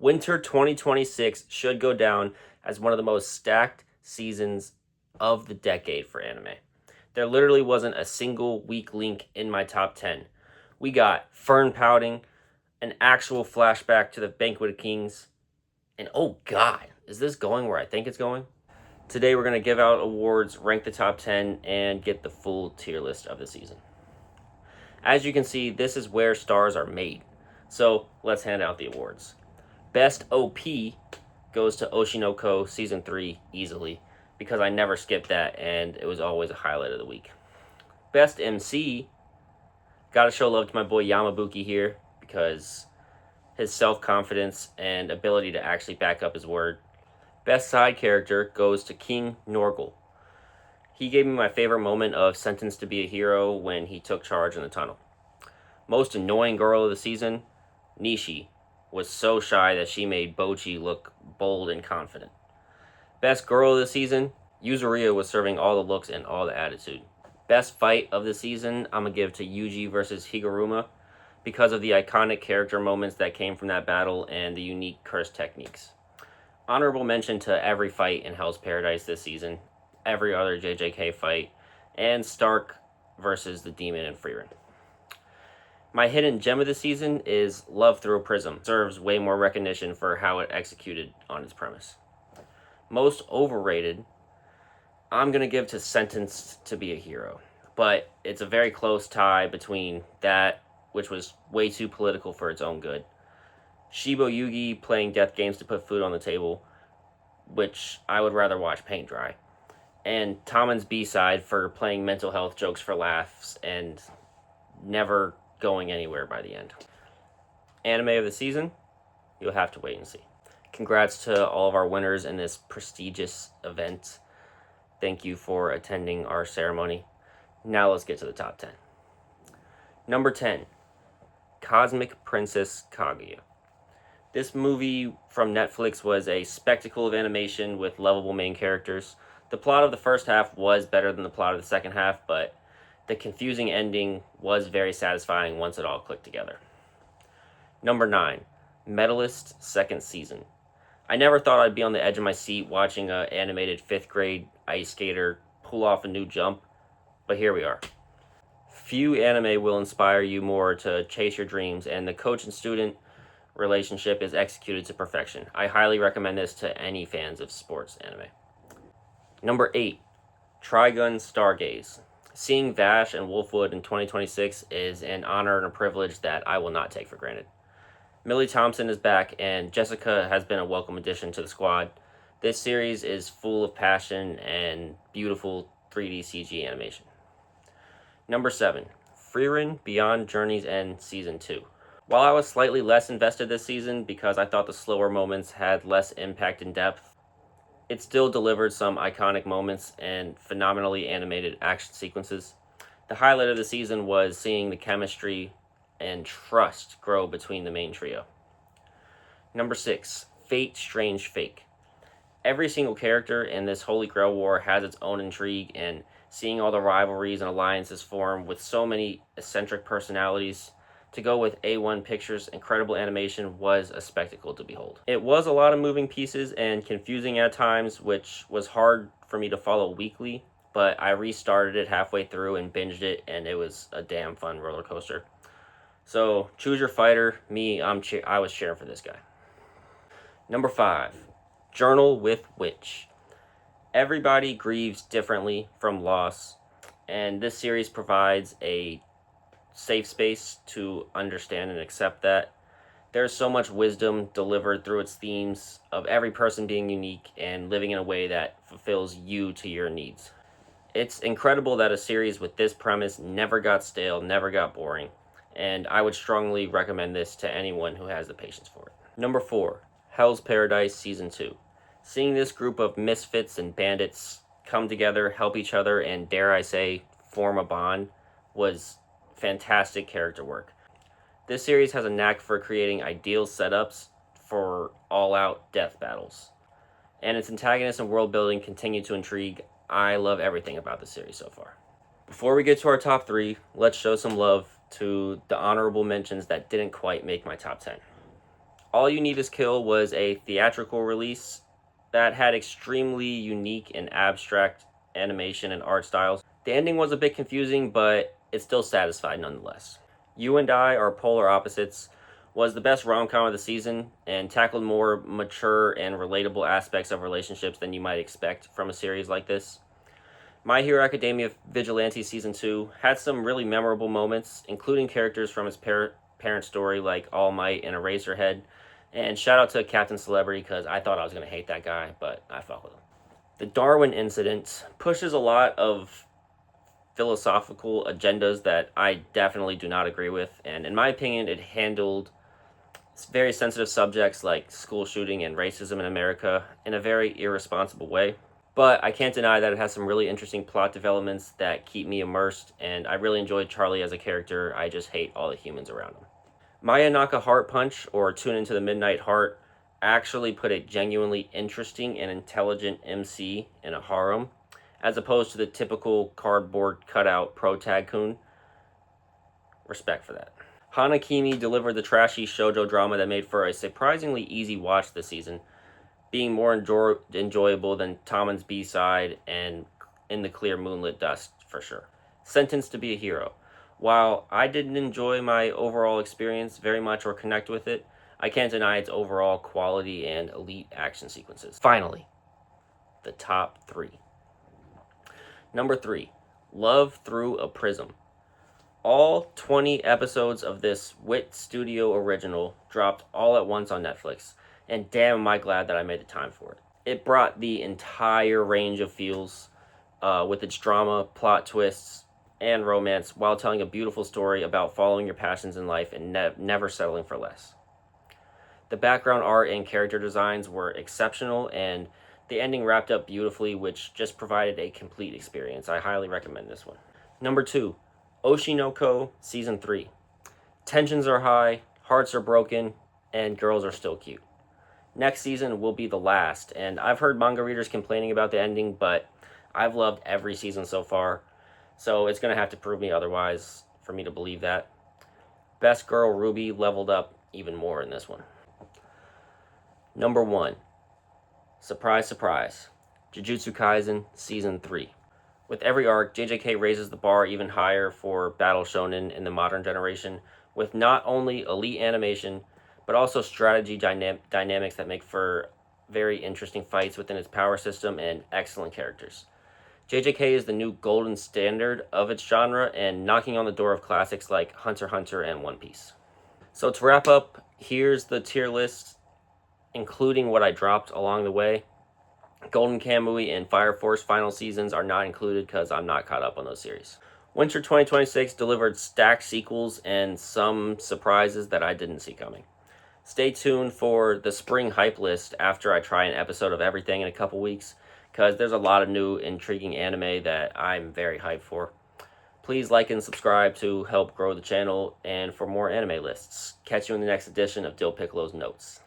Winter 2026 should go down as one of the most stacked seasons of the decade for anime. There literally wasn't a single weak link in my top 10. We got Fern pouting, an actual flashback to the Banquet of Kings, and oh god, is this going where I think it's going? Today we're going to give out awards, rank the top 10, and get the full tier list of the season. As you can see, this is where stars are made. So let's hand out the awards. Best OP goes to Oshinoko Season 3 easily, because I never skipped that and it was always a highlight of the week. Best MC, gotta show love to my boy Yamabuki here, because his self-confidence and ability to actually back up his word. Best side character goes to King Norgal. He gave me my favorite moment of Sentenced to be a Hero when he took charge in the tunnel. Most annoying girl of the season, Nishi, was so shy that she made Bochi look bold and confident. Best girl of the season, Yuzuriya was serving all the looks and all the attitude. Best fight of the season, I'm going to give to Yuji versus Higuruma because of the iconic character moments that came from that battle and the unique curse techniques. Honorable mention to every fight in Hell's Paradise this season, every other JJK fight, and Stark versus the Demon and Frieren. My hidden gem of the season is Love Through a Prism. Serves way more recognition for how it executed on its premise. Most overrated, I'm going to give to Sentenced to be a Hero. But it's a very close tie between that, which was way too political for its own good, Shibo Yugi playing death games to put food on the table, which I would rather watch paint dry, and Taman's B-side for playing mental health jokes for laughs and never going anywhere by the end. Anime of the season, you'll have to wait and see. Congrats to all of our winners in this prestigious event. Thank you for attending our ceremony. Now let's get to the top 10. Number 10, Cosmic Princess Kaguya. This movie from Netflix was a spectacle of animation with lovable main characters. The plot of the first half was better than the plot of the second half, but the confusing ending was very satisfying once it all clicked together. Number 9, Medalist Second Season. I never thought I'd be on the edge of my seat watching an animated 5th grade ice skater pull off a new jump, but here we are. Few anime will inspire you more to chase your dreams, and the coach and student relationship is executed to perfection. I highly recommend this to any fans of sports anime. Number 8, Trigun Stargaze. Seeing Vash and Wolfwood in 2026 is an honor and a privilege that I will not take for granted. Millie Thompson is back, and Jessica has been a welcome addition to the squad. This series is full of passion and beautiful 3D CG animation. Number 7, Frieren Beyond Journey's End Season 2. While I was slightly less invested this season because I thought the slower moments had less impact and depth, it still delivered some iconic moments and phenomenally animated action sequences. The highlight of the season was seeing the chemistry and trust grow between the main trio. Number 6, Fate Strange Fake. Every single character in this Holy Grail War has its own intrigue, and seeing all the rivalries and alliances form with so many eccentric personalities to go with A1 Pictures' incredible animation was a spectacle to behold. It was a lot of moving pieces and confusing at times, which was hard for me to follow weekly, but I restarted it halfway through and binged it, and it was a damn fun roller coaster. So choose your fighter. Me, I was cheering for this guy. Number 5, Journal with Witch. Everybody grieves differently from loss, and this series provides a safe space to understand and accept that. There's so much wisdom delivered through its themes of every person being unique and living in a way that fulfills you to your needs. It's incredible that a series with this premise never got stale, never got boring, and I would strongly recommend this to anyone who has the patience for it. Number 4, Hell's Paradise Season 2. Seeing this group of misfits and bandits come together, help each other, and dare I say, form a bond was fantastic character work. This series has a knack for creating ideal setups for all-out death battles, and its antagonists and world building continue to intrigue. I love everything about the series so far. Before we get to our top 3, let's show some love to the honorable mentions that didn't quite make my top 10. All You Need Is Kill was a theatrical release that had extremely unique and abstract animation and art styles. The ending was a bit confusing, but it still satisfied nonetheless. You and I Are Polar Opposites was the best rom-com of the season and tackled more mature and relatable aspects of relationships than you might expect from a series like this. My Hero Academia Vigilante Season 2 had some really memorable moments, including characters from its parent story like All Might and Eraserhead. And shout out to Captain Celebrity because I thought I was going to hate that guy, but I fuck with him. The Darwin incident pushes a lot of philosophical agendas that I definitely do not agree with. And in my opinion, it handled very sensitive subjects like school shooting and racism in America in a very irresponsible way. But I can't deny that it has some really interesting plot developments that keep me immersed, and I really enjoyed Charlie as a character. I just hate all the humans around him. Maya Naka Heart Punch, or Tune Into the Midnight Heart, actually put a genuinely interesting and intelligent MC in a harem, as opposed to the typical cardboard cutout pro-tag-kun. Respect for that. Hanakimi delivered the trashy shoujo drama that made for a surprisingly easy watch this season, being more enjoyable than Tommen's B-side and In the Clear Moonlit Dust, for sure. Sentenced to Be a Hero. While I didn't enjoy my overall experience very much or connect with it, I can't deny its overall quality and elite action sequences. Finally, the top 3. Number 3, Love Through a Prism. All 20 episodes of this WIT Studio original dropped all at once on Netflix, and damn am I glad that I made the time for it. It brought the entire range of feels with its drama, plot twists, and romance while telling a beautiful story about following your passions in life and never settling for less. The background art and character designs were exceptional, and the ending wrapped up beautifully, which just provided a complete experience. I highly recommend this one. Number 2, Oshi no Ko Season 3. Tensions are high, hearts are broken, and girls are still cute. Next season will be the last, and I've heard manga readers complaining about the ending, but I've loved every season so far, so it's going to have to prove me otherwise for me to believe that. Best Girl Ruby leveled up even more in this one. Number 1, surprise, surprise, Jujutsu Kaisen Season 3. With every arc, JJK raises the bar even higher for battle shonen in the modern generation, with not only elite animation, but also strategy dynamics that make for very interesting fights within its power system and excellent characters. JJK is the new golden standard of its genre and knocking on the door of classics like Hunter x Hunter and One Piece. So to wrap up, here's the tier list, including what I dropped along the way. Golden Kamuy and Fire Force final seasons are not included because I'm not caught up on those series. Winter 2026 delivered stacked sequels and some surprises that I didn't see coming. Stay tuned for the spring hype list after I try an episode of everything in a couple weeks, because there's a lot of new intriguing anime that I'm very hyped for. Please like and subscribe to help grow the channel and for more anime lists. Catch you in the next edition of Dill Piccolo's Notes.